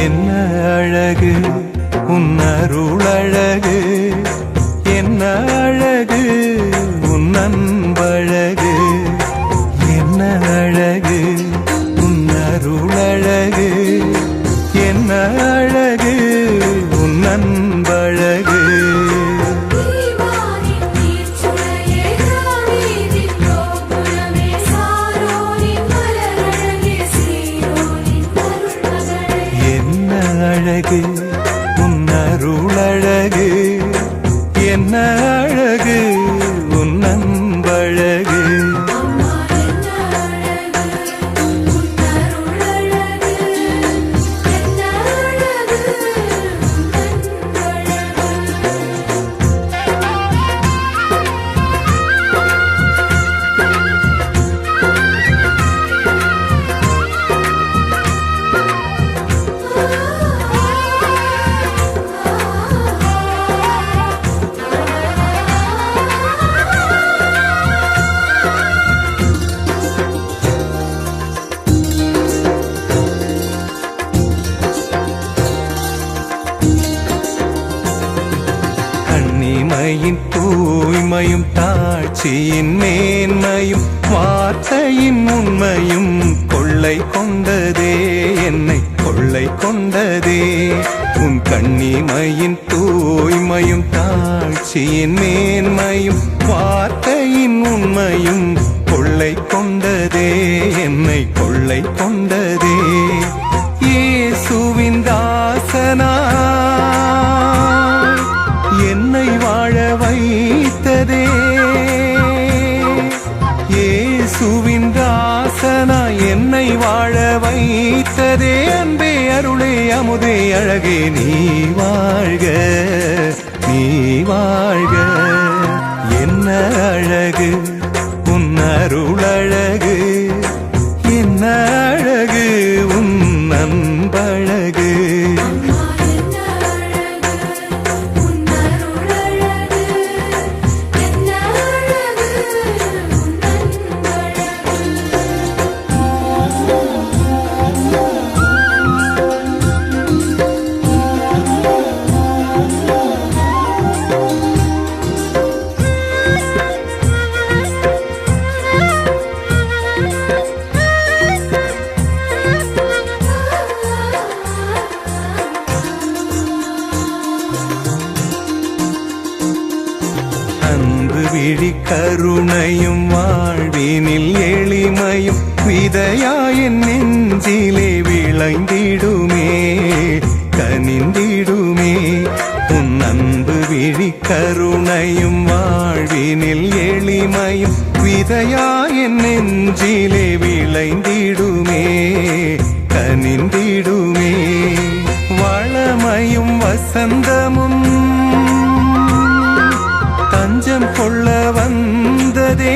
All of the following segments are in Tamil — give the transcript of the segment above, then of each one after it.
என்ன அழகு உன் அருளழகு, என்ன அழகு உன் அன்பழகு, என்ன அழகு உன் அருளழகு, என்ன அழகு உன் அன்பழகு. அழகு உன் அருளழகு, என்ன அழகு உன் அன்பழகு. கண்ணிமையின் தூய்மையும் தாட்சியின் மேன்மையும் வார்த்தையின் உண்மையும் கொள்ளை கொண்டதே, என்னை கொள்ளை கொண்டதே. உன் கண்ணிமையின் தூய்மையும் தாட்சியின் மேன்மையும் வார்த்தையின் உண்மையும் கொள்ளை கொண்டதே, என்னை கொள்ளை கொண்டதே. இயேசுவின் தாசனா என்னை வாழ வைத்ததே, இயேசுவின் தாசனா என்னை வாழ வைத்ததே. அன்பே அருளே அமுதே அழகே நீ வாழ்க, நீ வாழ்க. என்ன அழகு உன் அருளழகு, என்ன அழகு உன் அன்பழகு. அன்பு விழி கருணையும் வாழ்வினில் எளிமையும் விதையாயின் நெஞ்சிலே விளைந்திடுமே, கனிந்திடுமே. உன் அன்பு விழி கருணையும் வாழ்வினில் எளிமையும் விதையாயின் நெஞ்சிலே விளைந்திடுமே, கனிந்திடுமே. வளமையும் வசந்தமும் தஞ்சம் கொள்ள வந்ததே,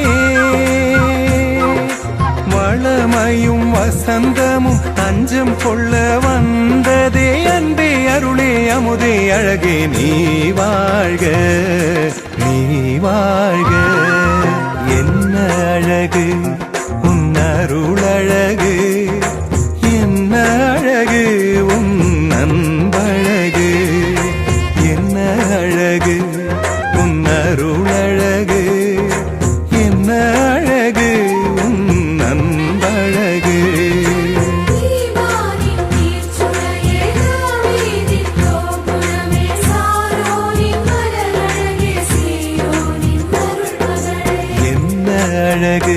வளமையும் வசந்தமும் தஞ்சம் கொள்ள வந்ததே. அன்பே அருளே அமுதே அழகே நீ வாழ்க, நீ வாழ்க. என்ன அழகு உன் அருளழகு, என்ன அழகு உன் அன்பழகு, என்ன அழகு உன் அருளழகு, என்ன அழகு உன் அன்பழகு. என்ன அழகு